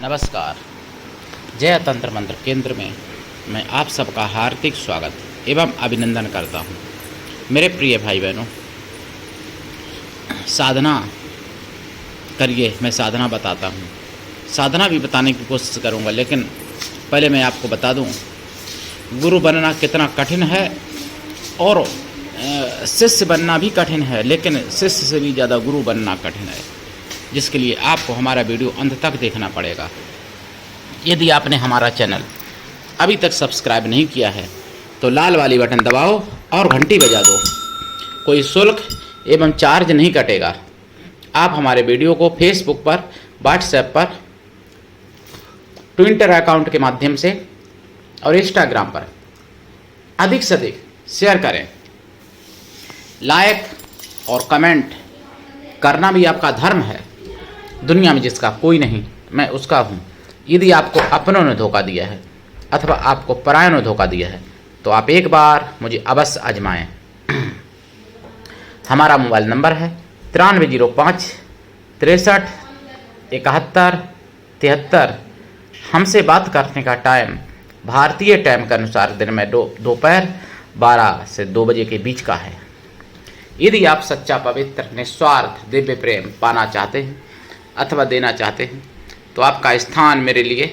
नमस्कार। जय तंत्र मंत्र केंद्र में मैं आप सबका हार्दिक स्वागत एवं अभिनंदन करता हूं। मेरे प्रिय भाई बहनों, साधना करिए। मैं साधना बताता हूं, साधना भी बताने की कोशिश करूंगा, लेकिन पहले मैं आपको बता दूं गुरु बनना कितना कठिन है और शिष्य बनना भी कठिन है, लेकिन शिष्य से भी ज़्यादा गुरु बनना कठिन है, जिसके लिए आपको हमारा वीडियो अंत तक देखना पड़ेगा। यदि आपने हमारा चैनल अभी तक सब्सक्राइब नहीं किया है तो लाल वाली बटन दबाओ और घंटी बजा दो। कोई शुल्क एवं चार्ज नहीं कटेगा। आप हमारे वीडियो को फेसबुक पर, व्हाट्सएप पर, ट्विटर अकाउंट के माध्यम से और इंस्टाग्राम पर अधिक से अधिक शेयर करें। लाइक और कमेंट करना भी आपका धर्म है। दुनिया में जिसका कोई नहीं, मैं उसका हूँ। यदि आपको अपनों ने धोखा दिया है अथवा आपको परायों ने धोखा दिया है तो आप एक बार मुझे अवश्य आजमाएं। हमारा मोबाइल नंबर है 9305 63 71 73। हमसे बात करने का टाइम भारतीय टाइम के अनुसार दिन में दोपहर 12 से 2 बजे के बीच का है। यदि आप सच्चा, पवित्र, निस्वार्थ दिव्य प्रेम पाना चाहते हैं अथवा देना चाहते हैं तो आपका स्थान मेरे लिए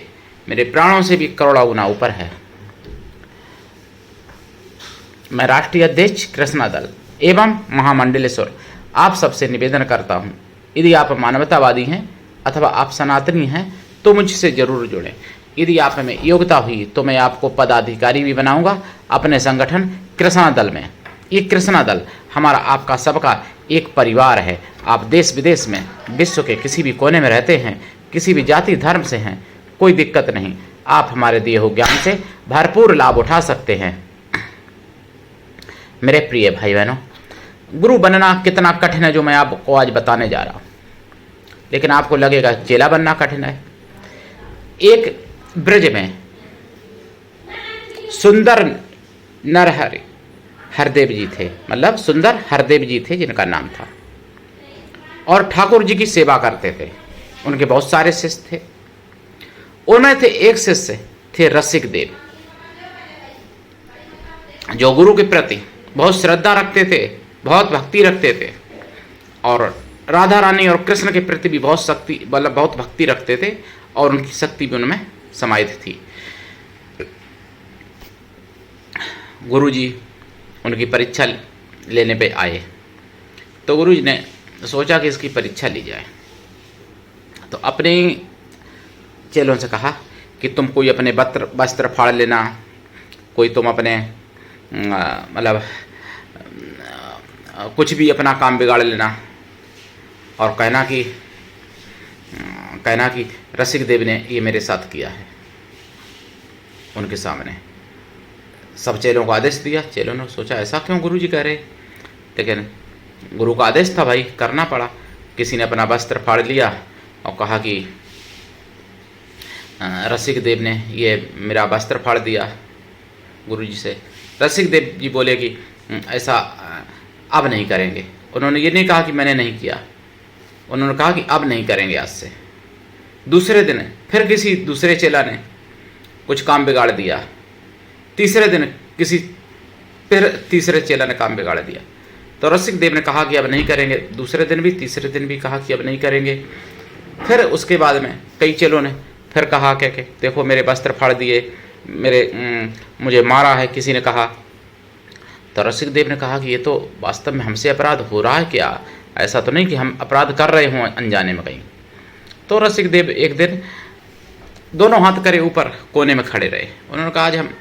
मेरे प्राणों से भी करोड़ों गुना ऊपर है। मैं राष्ट्रीय अध्यक्ष कृष्णा दल एवं महामंडलेश्वर आप सबसे निवेदन करता हूं, यदि आप मानवतावादी हैं अथवा आप सनातनी हैं तो मुझसे जरूर जुड़ें। यदि आप में योग्यता हुई तो मैं आपको पदाधिकारी भी बनाऊंगा अपने संगठन कृष्णा दल में। ये कृष्णा दल हमारा आपका सबका एक परिवार है। आप देश विदेश में, विश्व के किसी भी कोने में रहते हैं, किसी भी जाति धर्म से हैं, कोई दिक्कत नहीं। आप हमारे दिए हुए ज्ञान से भरपूर लाभ उठा सकते हैं। मेरे प्रिय भाई बहनों, गुरु बनना कितना कठिन है जो मैं आपको आज बताने जा रहा हूँ, लेकिन आपको लगेगा चेला बनना कठिन है। एक ब्रज में सुंदर नरहरि हरदेव जी थे, मतलब सुंदर हरदेव जी थे जिनका नाम था, और ठाकुर जी की सेवा करते थे। उनके बहुत सारे शिष्य थे। उनमें थे एक शिष्य थे रसिक देव, जो गुरु के प्रति बहुत श्रद्धा रखते थे, बहुत भक्ति रखते थे, और राधा रानी और कृष्ण के प्रति भी बहुत शक्ति, मतलब बहुत भक्ति रखते थे, और उनकी शक्ति भी उनमें समाहित थी। गुरु जी उनकी परीक्षा लेने पे आए तो गुरु जी ने सोचा कि इसकी परीक्षा ली जाए, तो अपने चेलों से कहा कि तुम कोई अपने वस्त्र फाड़ लेना, कोई तुम अपने मतलब कुछ भी अपना काम बिगाड़ लेना, और कहना कि रसिक देव ने ये मेरे साथ किया है। उनके सामने सब चेलों को आदेश दिया। चेलों ने सोचा ऐसा क्यों गुरु जी कह रहे, लेकिन गुरु का आदेश था भाई, करना पड़ा। किसी ने अपना वस्त्र फाड़ लिया और कहा कि रसिक देव ने ये मेरा वस्त्र फाड़ दिया गुरु जी से। रसिक देव जी बोले कि ऐसा अब नहीं करेंगे। उन्होंने ये नहीं कहा कि मैंने नहीं किया, उन्होंने कहा कि अब नहीं करेंगे आज से। दूसरे दिन फिर किसी दूसरे चेला ने कुछ काम बिगाड़ दिया। तीसरे दिन फिर तीसरे चेला ने काम बिगाड़ दिया, तो रसिक देव ने कहा कि अब नहीं करेंगे। दूसरे दिन भी, तीसरे दिन भी कहा कि अब नहीं करेंगे। फिर उसके बाद में कई चेलों ने फिर कहा कि देखो मेरे वस्त्र फाड़ दिए, मुझे मारा है किसी ने कहा। तो रसिक देव ने कहा कि ये तो वास्तव में हमसे अपराध हो रहा है क्या, ऐसा तो नहीं कि हम अपराध कर रहे हों अनजाने में कहीं। तो रसिक देव एक दिन दोनों हाथ करे ऊपर कोने में खड़े रहे। उन्होंने कहा आज हम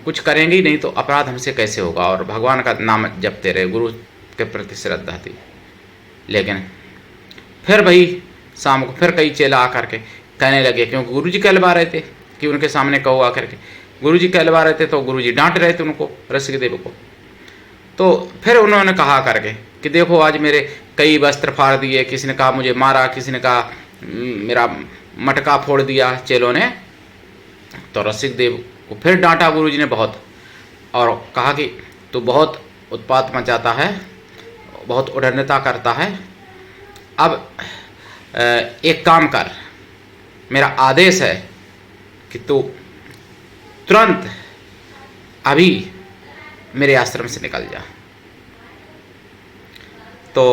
कुछ करेंगे ही नहीं तो अपराध हमसे कैसे होगा, और भगवान का नाम जपते रहे, गुरु के प्रति श्रद्धा थी। लेकिन फिर भाई शाम को फिर कई चेला आकर के कहने लगे, क्योंकि गुरु जी कहलवा रहे थे कि उनके सामने कहो आकर के, गुरु जी कहलवा रहे थे तो गुरु जी डांट रहे थे उनको, रसिक देव को। तो फिर उन्होंने कहा करके कि देखो आज मेरे कई वस्त्र फाड़ दिए, किसी ने कहा मुझे मारा, किसी ने कहा मेरा मटका फोड़ दिया चेलों ने। तो रसिक देव को फिर डांटा गुरु जी ने बहुत, और कहा कि तू बहुत उत्पात मचाता है, बहुत उड़नता करता है। अब एक काम कर, मेरा आदेश है कि तू तुरंत अभी मेरे आश्रम से निकल जा। तो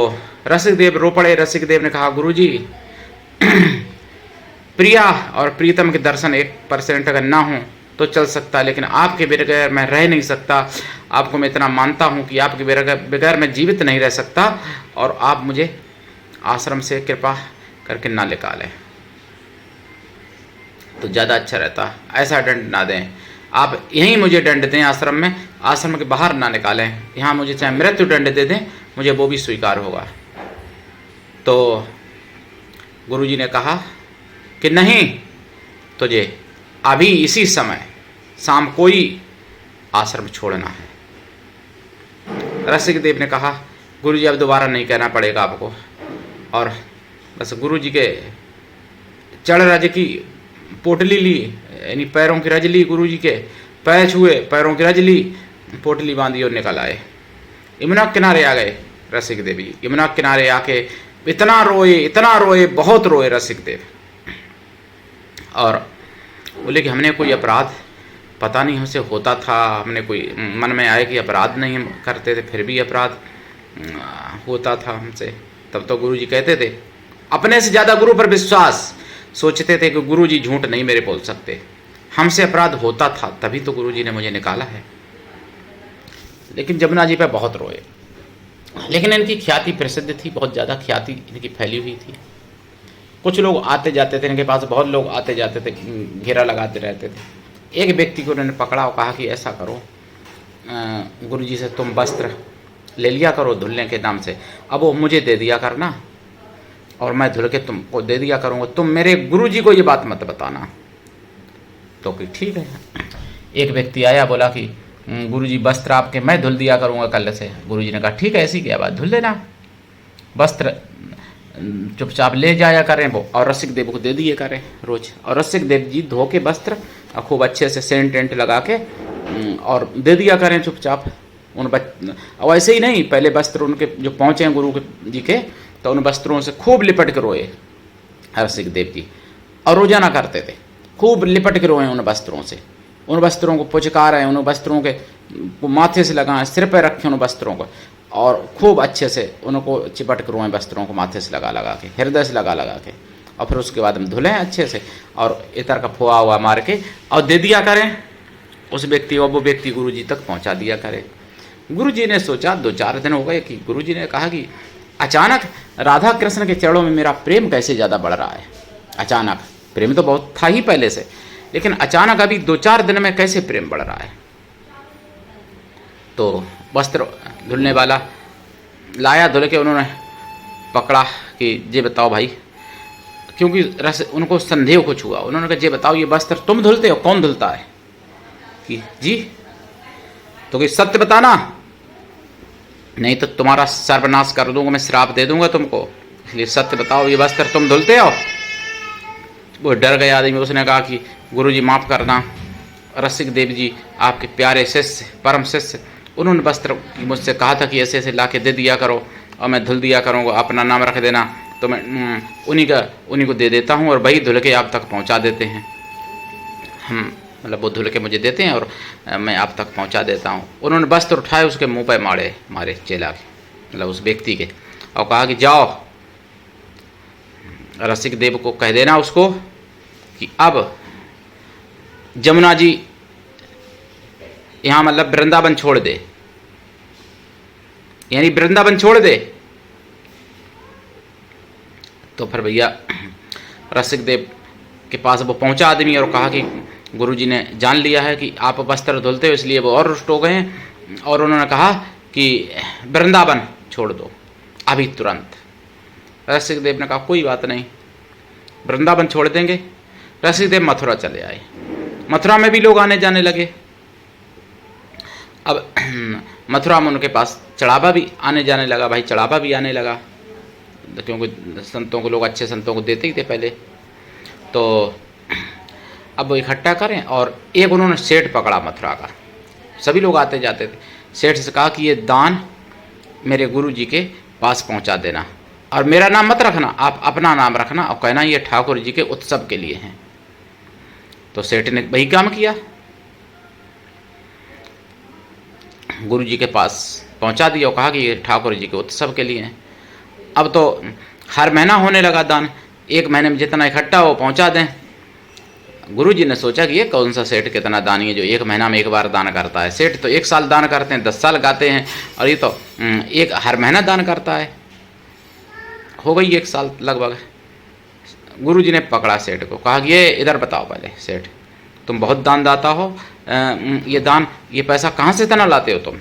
रसिक देव रो पड़े। रसिक देव ने कहा, गुरुजी प्रिया और प्रीतम के दर्शन 1% अगर ना हो तो चल सकता, लेकिन आपके बगैर मैं रह नहीं सकता। आपको मैं इतना मानता हूँ कि आपके बगैर मैं जीवित नहीं रह सकता, और आप मुझे आश्रम से कृपा करके ना निकालें तो ज़्यादा अच्छा रहता। ऐसा दंड ना दें, आप यहीं मुझे दंड दें आश्रम में, आश्रम के बाहर ना निकालें। यहाँ मुझे चाहे मृत्यु दंड दे दें, मुझे वो भी स्वीकार होगा। तो गुरुजी ने कहा कि नहीं, तुझे अभी इसी समय शाम को ही आश्रम छोड़ना है। रसिक देव ने कहा, गुरुजी अब दोबारा नहीं कहना पड़ेगा आपको। और बस गुरुजी के चढ़ रज की पोटली ली, यानी पैरों की रज ली, गुरुजी के पैर छुए, पैरों की रज ली, पोटली बांधी और निकल आए। यमुना किनारे आ गए रसिक देव जी। यमुना किनारे आके इतना रोए, बहुत रोए रसिक देव, और बोले कि हमने कोई अपराध पता नहीं हमसे होता था, हमने कोई मन में आए कि अपराध नहीं हम करते थे, फिर भी अपराध होता था हमसे। तब तो गुरुजी कहते थे, अपने से ज़्यादा गुरु पर विश्वास, सोचते थे कि गुरुजी झूठ नहीं मेरे बोल सकते, हमसे अपराध होता था तभी तो गुरुजी ने मुझे निकाला है। लेकिन जमुना जी पे बहुत रोए। लेकिन इनकी ख्याति प्रसिद्ध थी, बहुत ज़्यादा ख्याति इनकी फैली हुई थी। कुछ लोग आते जाते थे इनके पास, बहुत लोग आते जाते थे, घेरा लगाते रहते थे। एक व्यक्ति को उन्होंने पकड़ा और कहा कि ऐसा करो, गुरुजी से तुम वस्त्र ले लिया करो धुलने के नाम से, अब वो मुझे दे दिया करना और मैं धुल के तुमको दे दिया करूँगा, तुम मेरे गुरुजी को ये बात मत बताना। तो कि ठीक है। एक व्यक्ति आया, बोला कि गुरुजी वस्त्र आपके मैं धुल दिया करूँगा कल से। गुरुजी ने कहा ठीक है, ऐसी क्या बात, धुल देना। वस्त्र चुपचाप ले जाया करें वो, और रसिक देव को दे दिए करें रोज। और रसिक देव जी धो के वस्त्र खूब अच्छे से सेंट टेंट लगा के और दे दिया करें चुपचाप उन और ऐसे ही नहीं, पहले वस्त्र उनके जो पहुँचे हैं गुरु जी के, तो उन वस्त्रों से खूब लिपट के रोए रसिक देव जी, और रोजाना करते थे, खूब लिपट के रोए उन वस्त्रों से। उन वस्त्रों को पुचकार हैं, उन वस्त्रों के माथे से लगाएं, सिर पर रखें उन वस्त्रों को, और खूब अच्छे से उनको चिपट कर रोएं वस्त्रों को माथे से लगा लगा के, हृदय से लगा लगा के, और फिर उसके बाद हम धुलें अच्छे से और इतर का फोआ हुआ मार के और दे दिया करें उस व्यक्ति, और वो व्यक्ति गुरुजी तक पहुंचा दिया करे। गुरुजी ने सोचा, 2-4 दिन हो गए कि गुरुजी ने कहा कि अचानक राधा कृष्ण के चरणों में मेरा प्रेम कैसे ज़्यादा बढ़ रहा है। अचानक प्रेम तो बहुत था ही पहले से, लेकिन अचानक अभी 2-4 दिन में कैसे प्रेम बढ़ रहा है। तो वस्त्र धुलने वाला लाया, धुल के उन्होंने पकड़ा कि ये बताओ भाई, क्योंकि रस उनको संदेह कुछ हुआ। उन्होंने कहा ये बताओ, ये वस्त्र तुम धुलते हो, कौन धुलता है? कि जी, तो कि सत्य बताना, नहीं तो तुम्हारा सर्वनाश कर दूंगा, मैं श्राप दे दूंगा तुमको, इसलिए सत्य बताओ, ये वस्त्र तुम धुलते हो? वो डर गया आदमी। उसने कहा कि गुरुजी माफ़ करना, रसिक देव जी आपके प्यारे शिष्य, परम शिष्य, उन्होंने वस्त्र मुझसे कहा था कि ऐसे ऐसे ला के दे दिया करो और मैं धुल दिया करूँगा, अपना नाम रख देना, तो मैं उन्हीं को दे देता हूँ और वही धुल के आप तक पहुँचा देते हैं। हम मतलब वो धुल के मुझे देते हैं और मैं आप तक पहुँचा देता हूँ। उन्होंने वस्त्र उठाए, उसके मुँह पर मारे चेला के, मतलब उस व्यक्ति के, और कहा कि जाओ रसिक देव को कह देना उसको कि अब जमुना जी यहाँ मतलब वृंदावन छोड़ दे, यानी वृंदावन छोड़ दे। तो फिर भैया रसिक देव के पास वो पहुंचा आदमी और कहा कि गुरुजी ने जान लिया है कि आप वस्त्र धुलते हो, इसलिए वो और रुष्ट हो गए हैं और उन्होंने कहा कि वृंदावन छोड़ दो अभी तुरंत। रसिक देव ने कहा कोई बात नहीं, वृंदावन छोड़ देंगे। रसिक देव मथुरा चले आए। मथुरा में भी लोग आने जाने लगे। अब मथुरा में उनके पास चढ़ावा भी आने जाने लगा, भाई चढ़ावा भी आने लगा, क्योंकि संतों को लोग अच्छे संतों को देते ही थे पहले। तो अब वो इकट्ठा करें, और एक उन्होंने सेठ पकड़ा मथुरा का, सभी लोग आते जाते थे। सेठ से कहा कि ये दान मेरे गुरु जी के पास पहुंचा देना और मेरा नाम मत रखना, आप अपना नाम रखना और कहना ये ठाकुर जी के उत्सव के लिए हैं। तो सेठ ने वही काम किया, गुरु जी के पास पहुंचा दिया और कहा कि ये ठाकुर जी के उत्सव के लिए हैं। अब तो हर महीना होने लगा दान, 1 महीने में जितना इकट्ठा हो पहुंचा दें। गुरु जी ने सोचा कि ये कौन सा सेठ कितना दानी है जो 1 महीना में 1 बार दान करता है। सेठ तो 1 साल दान करते हैं, 10 साल गाते हैं, और ये तो हर महीना दान करता है। हो गई 1 साल लगभग। गुरु जी ने पकड़ा सेठ को, कहा कि ये इधर बताओ पहले सेठ, तुम बहुत दानदाता हो, ये पैसा कहाँ से इतना लाते हो तुम?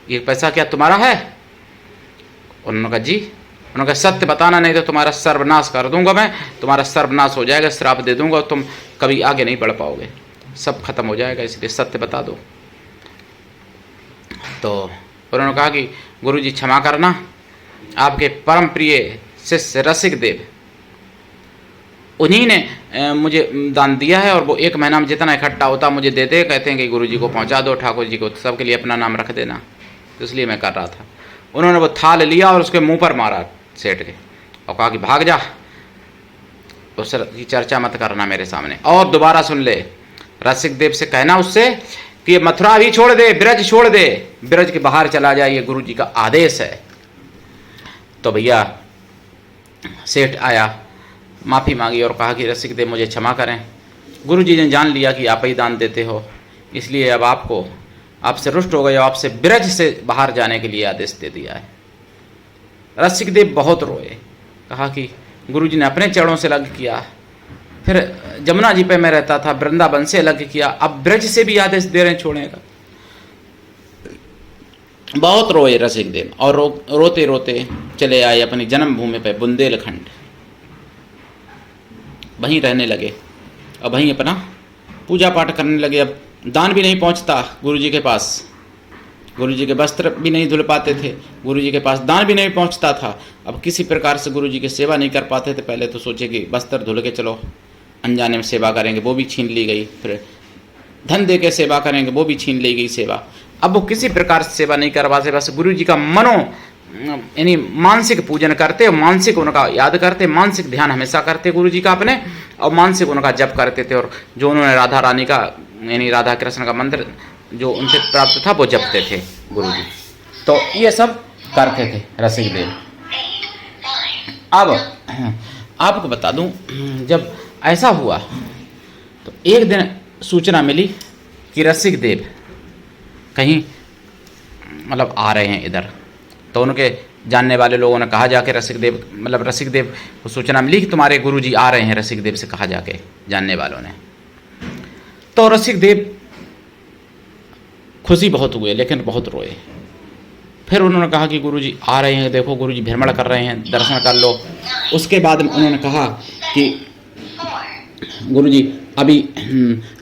ये पैसा क्या तुम्हारा है? उन्होंने कहा जी। उन्होंने कहा सत्य बताना, नहीं तो तुम्हारा सर्वनाश कर दूंगा मैं, तुम्हारा सर्वनाश हो जाएगा, श्राप दे दूंगा और तुम कभी आगे नहीं बढ़ पाओगे, सब खत्म हो जाएगा, इसलिए सत्य बता दो। तो उन्होंने कहा कि गुरु जी क्षमा करना, आपके परम प्रिय शिष्य रसिक देव, उन्हीं ने मुझे दान दिया है, और वो 1 महीना में जितना इकट्ठा होता मुझे देते, कहते हैं कि गुरु जी को पहुंचा दो, ठाकुर जी को उत्सव के लिए अपना नाम रख देना, तो इसलिए मैं कर रहा था। उन्होंने वो थाल लिया और उसके मुंह पर मारा सेठ के, और कहा कि भाग जा, उसकी चर्चा मत करना मेरे सामने, और दोबारा सुन ले, रसिक देव से कहना उससे कि ये मथुरा भी छोड़ दे, ब्रज छोड़ दे, ब्रज के बाहर चला जाए, ये गुरु जी का आदेश है। तो भैया सेठ आया, माफ़ी मांगी और कहा कि रसिक देव मुझे क्षमा करें, गुरु जी ने जान लिया कि आप ही दान देते हो, इसलिए अब आपसे रुष्ट हो गए, आपसे ब्रज से बाहर जाने के लिए आदेश दे दिया है। रसिक देव बहुत रोए, कहा कि गुरु जी ने अपने चरणों से अलग किया, फिर जमुना जी पे मैं रहता था, वृंदावन से अलग किया, अब ब्रज से भी आदेश दे रहे हैं छोड़ने का। बहुत रोए रसिक देव, और रोते रोते चले आए अपनी जन्मभूमि पे बुंदेलखंड, वहीं रहने लगे और वहीं अपना पूजा पाठ करने लगे। अब दान भी नहीं पहुंचता गुरु जी के पास, गुरु जी के वस्त्र भी नहीं धुल पाते थे, गुरु जी के पास दान भी नहीं पहुंचता था। अब किसी प्रकार से गुरु जी की सेवा नहीं कर पाते थे। पहले तो सोचे कि वस्त्र धुल के चलो अनजाने में सेवा करेंगे, वो भी छीन ली गई, फिर धन दे के सेवा करेंगे, वो भी छीन ली गई सेवा। अब वो किसी प्रकार से सेवा नहीं कर पाते, बस गुरु जी का यानी मानसिक पूजन करते, मानसिक उनका याद करते, मानसिक ध्यान हमेशा करते गुरु जी का अपने, और मानसिक उनका जप करते थे, और जो उन्होंने राधा रानी का यानी राधा कृष्ण का मंत्र जो उनसे प्राप्त था वो जपते थे गुरु जी। तो ये सब करते थे रसिक देव। अब आपको बता दूं, जब ऐसा हुआ तो एक दिन सूचना मिली कि रसिक देव कहीं मतलब आ रहे हैं इधर। तो उनके जानने वाले लोगों ने कहा जाके रसिक देव को सूचना मिली कि तुम्हारे गुरुजी आ रहे हैं, रसिक देव से कहा जाके जानने वालों ने। तो रसिक देव खुशी बहुत हुए लेकिन बहुत रोए। फिर उन्होंने कहा कि गुरुजी आ रहे हैं, देखो गुरुजी भ्रमण कर रहे हैं, दर्शन कर लो। उसके बाद उन्होंने कहा कि गुरुजी अभी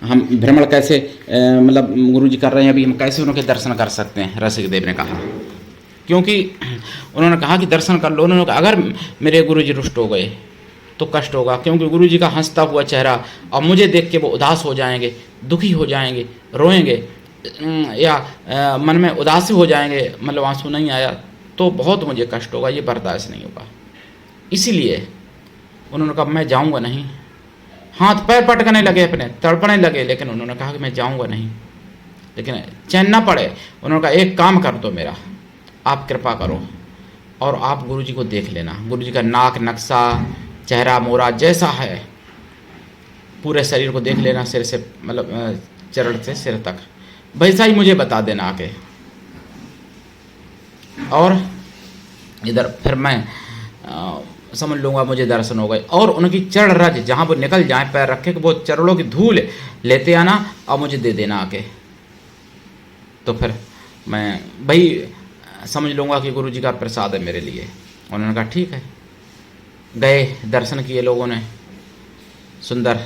हम भ्रमण कैसे मतलब गुरुजी कर रहे हैं, अभी हम कैसे उनके दर्शन कर सकते हैं? रसिक देव ने कहा, क्योंकि उन्होंने कहा कि दर्शन कर लो। उन्होंने कहा अगर मेरे गुरुजी रुष्ट हो गए तो कष्ट होगा, क्योंकि गुरुजी का हंसता हुआ चेहरा और मुझे देख के वो उदास हो जाएंगे, दुखी हो जाएंगे, रोएंगे या मन में उदासी हो जाएंगे, मतलब आंसू नहीं आया तो बहुत मुझे कष्ट होगा, ये बर्दाश्त नहीं होगा। इसीलिए उन्होंने कहा मैं जाऊंगा नहीं। हाथ पैर पटकने लगे, अपने तड़पने लगे, लेकिन उन्होंने कहा कि मैं जाऊंगा नहीं, लेकिन चैन ना पड़े। उन्होंने कहा एक काम कर दो मेरा, आप कृपा करो और आप गुरुजी को देख लेना। गुरुजी का नाक नक्शा, चेहरा मोरा जैसा है पूरे शरीर को देख लेना, सिर से मतलब चरण से सिर तक वैसा ही मुझे बता देना आके। और इधर फिर मैं समझ लूँगा मुझे दर्शन हो गए। और उनकी चरण रज जहाँ वो निकल जाए पैर रखे, वो चरणों की धूल लेते आना और मुझे दे देना आके। तो फिर मैं भाई समझ लूँगा कि गुरुजी का प्रसाद है मेरे लिए। उन्होंने कहा ठीक है। गए, दर्शन किए लोगों ने सुंदर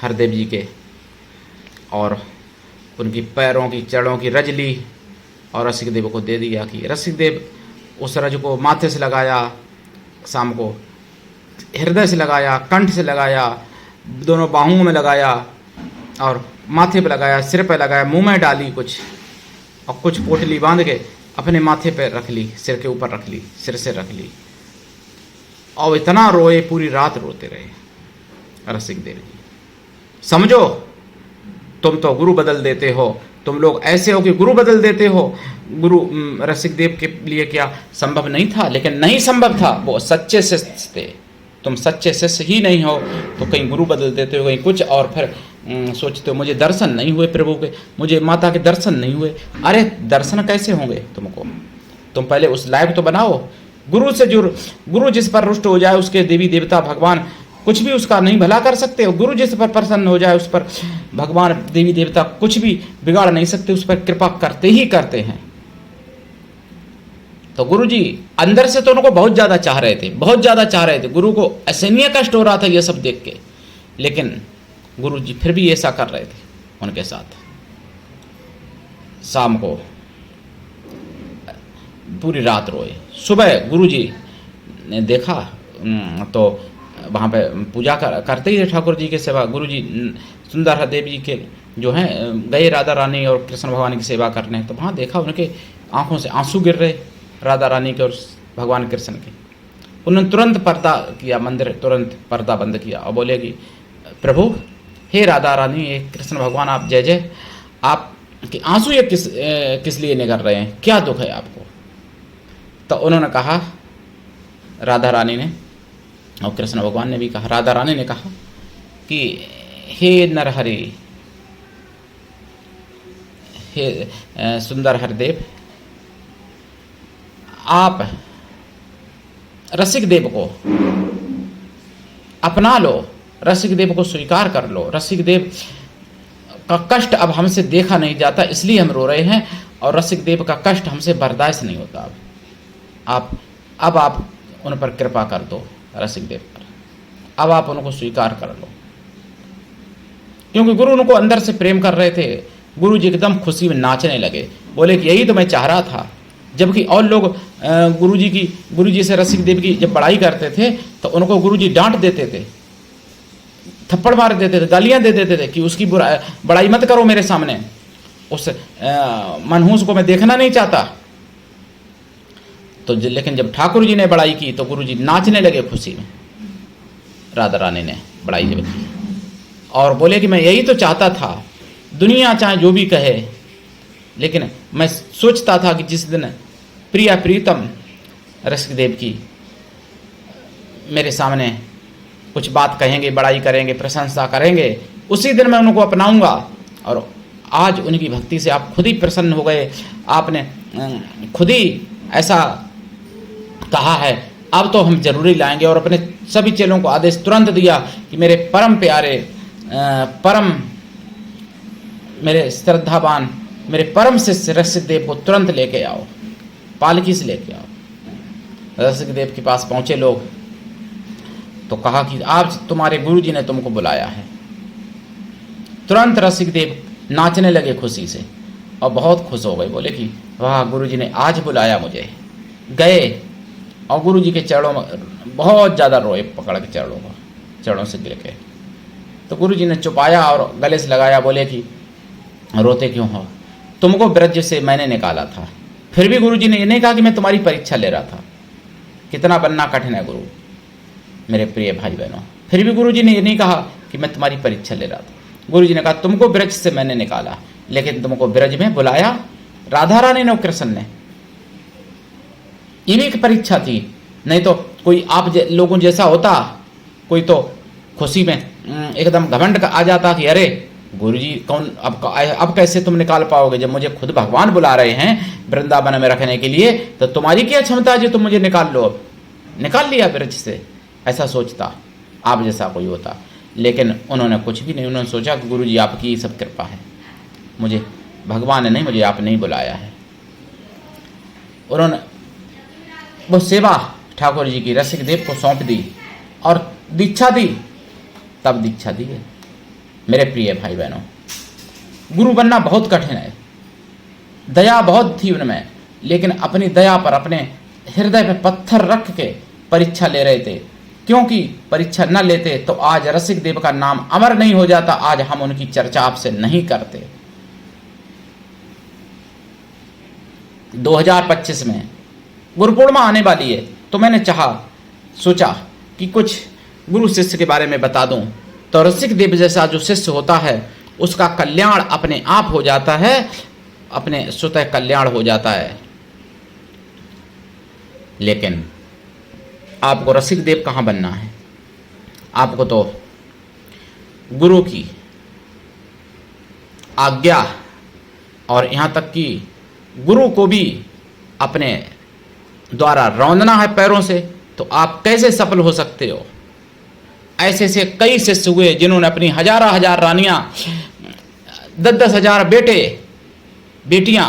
हरदेव जी के, और उनकी पैरों की चरणों की रज ली और रसिक देव को दे दिया। कि रसिक देव उस रज को माथे से लगाया, शाम को हृदय से लगाया, कंठ से लगाया, दोनों बाहुओं में लगाया और माथे पे लगाया, सिर पे लगाया, मुंह में डाली कुछ, और कुछ पोटली बांध के अपने माथे पे रख ली, सिर के ऊपर रख ली, सिर से रख ली। और इतना रोए, पूरी रात रोते रहे रसिक देव जी। समझो, तुम तो गुरु बदल देते हो, तुम लोग ऐसे हो कि गुरु बदल देते हो। गुरु रसिक देव के लिए क्या संभव नहीं था? लेकिन नहीं संभव था, वो सच्चे शिष्य थे। तुम सच्चे शिष्य ही नहीं हो तो कहीं गुरु बदल देते हो, कहीं कुछ, और फिर सोचते हो मुझे दर्शन नहीं हुए प्रभु के, मुझे माता के दर्शन नहीं हुए। अरे दर्शन कैसे होंगे तुमको? तुम पहले उस लायक तो बनाओ। गुरु से जुड़, गुरु जिस पर रुष्ट हो जाए उसके देवी देवता भगवान कुछ भी उसका नहीं भला कर सकते हो। गुरु जिस पर प्रसन्न हो जाए उस पर भगवान देवी देवता कुछ भी बिगाड़ नहीं सकते, उस पर कृपा करते ही करते हैं। तो गुरु जी अंदर से तो उनको बहुत ज्यादा चाह रहे थे, बहुत ज्यादा चाह रहे थे। गुरु को असहनीय कष्ट हो रहा था ये सब देख के, लेकिन गुरु जी फिर भी ऐसा कर रहे थे उनके साथ। शाम को पूरी रात रोए। सुबह गुरु जी ने देखा तो वहाँ पे पूजा करते ही थे ठाकुर जी की सेवा। गुरु जी सुंदर देव जी के जो हैं गए राधा रानी और कृष्ण भगवान की सेवा करने, तो वहाँ देखा उनके आंखों से आंसू गिर रहे राधा रानी के और भगवान कृष्ण के। उन्होंने तुरंत पर्दा किया, मंदिर तुरंत पर्दा बंद किया और बोले कि प्रभु, हे राधा रानी, हे कृष्ण भगवान, आप जय जय, आप कि आंसू ये किस लिए निकल रहे हैं, क्या दुख है आपको? तो उन्होंने कहा, राधा रानी ने और कृष्ण भगवान ने भी कहा, राधा रानी ने कहा कि हे नरहरि, हे सुंदर हरदेव, आप रसिक देव को अपना लो, रसिक देव को स्वीकार कर लो। रसिक देव का कष्ट अब हमसे देखा नहीं जाता, इसलिए हम रो रहे हैं, और रसिक देव का कष्ट हमसे बर्दाश्त नहीं होता। अब आप उन पर कृपा कर दो, रसिक देव पर अब आप उनको स्वीकार कर लो। क्योंकि गुरु उनको अंदर से प्रेम कर रहे थे। गुरु जी एकदम खुशी में नाचने लगे, बोले कि यही तो मैं चाह रहा था। जबकि और लोग गुरु जी से रसिक देव की जब बड़ाई करते थे तो उनको गुरु जी डांट देते थे, थप्पड़ मार देते थे, गालियां दे देते थे कि उसकी बड़ाई मत करो मेरे सामने, उस मनहूस को मैं देखना नहीं चाहता। तो लेकिन जब ठाकुर जी ने बड़ाई की तो गुरु जी नाचने लगे खुशी में। राधा रानी ने बड़ाई जब की और बोले कि मैं यही तो चाहता था, दुनिया चाहे जो भी कहे, लेकिन मैं सोचता था कि जिस दिन प्रिया प्रीतम रसिक देव की मेरे सामने कुछ बात कहेंगे, बड़ाई करेंगे, प्रशंसा करेंगे, उसी दिन मैं उनको अपनाऊंगा। और आज उनकी भक्ति से आप खुद ही प्रसन्न हो गए, आपने खुद ही ऐसा कहा है, अब तो हम जरूरी लाएंगे। और अपने सभी चेलों को आदेश तुरंत दिया कि मेरे परम प्यारे, परम मेरे श्रद्धावान, मेरे परम शिष्य रसिक देव को तुरंत लेके आओ, पालकी से लेके आओ। रसिक देव के पास पहुंचे लोग तो कहा कि आज तुम्हारे गुरु जी ने तुमको बुलाया है। तुरंत रसिक देव नाचने लगे खुशी से और बहुत खुश हो गए, बोले कि वाह, गुरु जी ने आज बुलाया मुझे। गए और गुरु जी के चरणों में बहुत ज़्यादा रोए, पकड़ के चरणों से गिर के। तो गुरु जी ने चुपाया और गले से लगाया, बोले कि रोते क्यों हो, तुमको ब्रज से मैंने निकाला था। फिर भी गुरु जी ने ये नहीं कहा कि मैं तुम्हारी परीक्षा ले रहा था। कितना बनना कठिन है गुरु, मेरे प्रिय भाई बहनों। फिर भी गुरु जी ने ये नहीं कहा कि मैं तुम्हारी परीक्षा ले रहा था। गुरु जी ने कहा तुमको ब्रज से मैंने निकाला, लेकिन तुमको ब्रज में बुलाया राधा रानी ने और कृष्ण ने। ये भी एक परीक्षा थी, नहीं तो कोई आप लोगों जैसा होता, कोई तो खुशी में एकदम घमंड आ जाता कि अरे गुरुजी कौन, अब कैसे तुम निकाल पाओगे, जब मुझे खुद भगवान बुला रहे हैं वृंदावन में रखने के लिए, तो तुम्हारी क्या क्षमता है जो तुम मुझे निकाल लो। अब निकाल लिया ब्रज से, ऐसा सोचता आप जैसा कोई होता। लेकिन उन्होंने कुछ भी नहीं, उन्होंने सोचा कि गुरुजी आपकी सब कृपा है, मुझे भगवान ने नहीं, मुझे आपने ही बुलाया है। उन्होंने वो सेवा ठाकुर जी की रसिक देव को सौंप दी और दीक्षा दी, तब दीक्षा दी है। मेरे प्रिय भाई बहनों, गुरु बनना बहुत कठिन है, दया बहुत थी उनमें, लेकिन अपनी दया पर अपने हृदय पे पत्थर रख के परीक्षा ले रहे थे, क्योंकि परीक्षा न लेते तो आज रसिक देव का नाम अमर नहीं हो जाता, आज हम उनकी चर्चा आपसे नहीं करते। 2025 में गुरु पूर्णिमा आने वाली है, तो मैंने सोचा कि कुछ गुरु शिष्य के बारे में बता दूं, तो रसिक देव जैसा जो शिष्य होता है उसका कल्याण अपने आप हो जाता है, अपने स्वतः कल्याण हो जाता है। लेकिन आपको रसिक देव कहाँ बनना है? आपको तो गुरु की आज्ञा और यहाँ तक कि गुरु को भी अपने द्वारा रौंदना है पैरों से, तो आप कैसे सफल हो सकते हो? ऐसे से कई शिष्य हुए जिन्होंने अपनी हजार रानियां, 10-10 हजार बेटे बेटियां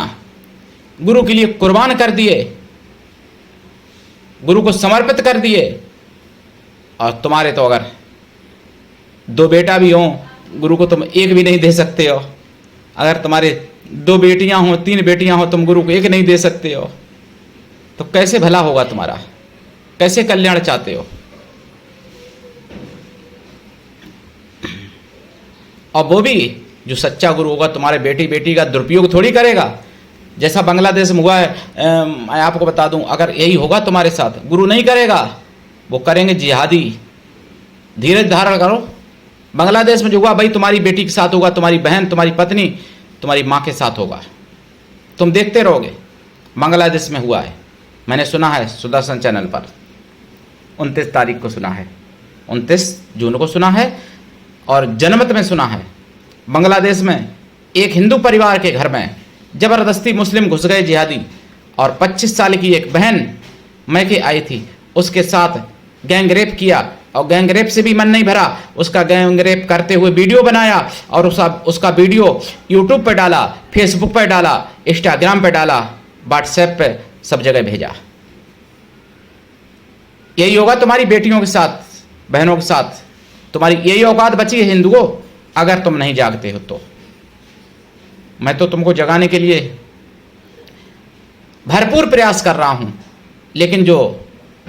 गुरु के लिए कुर्बान कर दिए, गुरु को समर्पित कर दिए। और तुम्हारे तो अगर 2 बेटा भी हों, गुरु को तुम एक भी नहीं दे सकते हो। अगर तुम्हारे 2 बेटियां हों, 3 बेटियां हों, तुम गुरु को एक नहीं दे सकते हो, तो कैसे भला होगा तुम्हारा? कैसे कल्याण चाहते हो? और वो भी जो सच्चा गुरु होगा तुम्हारे बेटी बेटी का दुरुपयोग थोड़ी करेगा। जैसा बांग्लादेश में हुआ है, मैं आपको बता दूं, अगर यही होगा तुम्हारे साथ, गुरु नहीं करेगा, वो करेंगे जिहादी। धीरज धारण करो। बांग्लादेश में जो हुआ भाई, तुम्हारी बेटी के साथ होगा, तुम्हारी बहन, तुम्हारी पत्नी, तुम्हारी माँ के साथ होगा, तुम देखते रहोगे। बांग्लादेश में हुआ है, मैंने सुना है सुदर्शन चैनल पर, 29 तारीख को सुना है, 29 जून को सुना है और जनमत में सुना है। बांग्लादेश में एक हिंदू परिवार के घर में जबरदस्ती मुस्लिम घुस गए जिहादी, और 25 साल की एक बहन मैके आई थी, उसके साथ गैंग रेप किया, और गैंग रेप से भी मन नहीं भरा, उसका गैंग रेप करते हुए वीडियो बनाया और उसका वीडियो यूट्यूब पर डाला, फेसबुक पर डाला, इंस्टाग्राम पर डाला, व्हाट्सएप पे सब जगह भेजा। यही होगा तुम्हारी बेटियों के साथ, बहनों के साथ। तुम्हारी यही औकात बची है हिंदुओं, अगर तुम नहीं जागते हो तो। मैं तो तुमको जगाने के लिए भरपूर प्रयास कर रहा हूं, लेकिन जो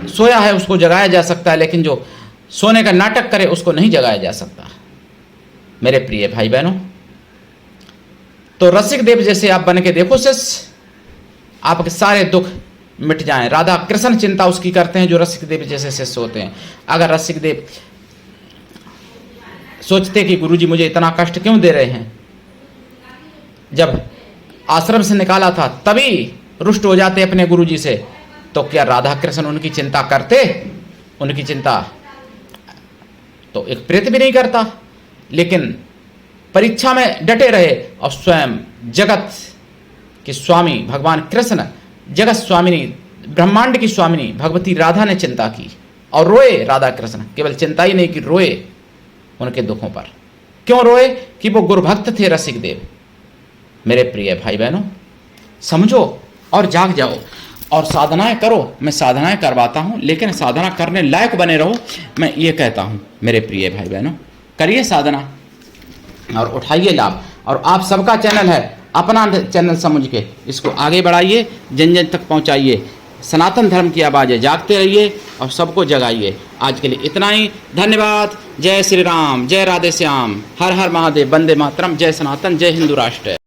सोया है उसको जगाया जा सकता है, लेकिन जो सोने का नाटक करे उसको नहीं जगाया जा सकता। मेरे प्रिय भाई बहनों, तो रसिक देव जैसे आप बन के देखो शिष्य, आपके सारे दुख मिट जाएं। राधा कृष्ण चिंता उसकी करते हैं जो रसिक देव जैसे शिष्य होते हैं। अगर रसिक देव सोचते कि गुरुजी मुझे इतना कष्ट क्यों दे रहे हैं, जब आश्रम से निकाला था तभी रुष्ट हो जाते अपने गुरुजी से, तो क्या राधा कृष्ण उनकी चिंता करते? उनकी चिंता तो एक प्रेत भी नहीं करता। लेकिन परीक्षा में डटे रहे और स्वयं जगत के स्वामी भगवान कृष्ण, जगत स्वामिनी, ब्रह्मांड की स्वामिनी भगवती राधा ने चिंता की और रोए। राधा कृष्ण केवल चिंता ही नहीं की, रोए उनके दुखों पर। क्यों रोए? कि वो गुरुभक्त थे रसिक देव। मेरे प्रिय भाई बहनों, समझो और जाग जाओ और साधनाएं करो। मैं साधनाएं करवाता हूं, लेकिन साधना करने लायक बने रहो, मैं ये कहता हूं। मेरे प्रिय भाई बहनों, करिए साधना और उठाइए लाभ। और आप सबका चैनल है, अपना चैनल समझ के इसको आगे बढ़ाइए, जन जन तक पहुंचाइए। सनातन धर्म की आवाज़ें जागते रहिए और सबको जगाइए। आज के लिए इतना ही, धन्यवाद। जय श्री राम, जय राधे श्याम, हर हर महादेव, वंदे मातरम, जय सनातन, जय हिंदू राष्ट्र।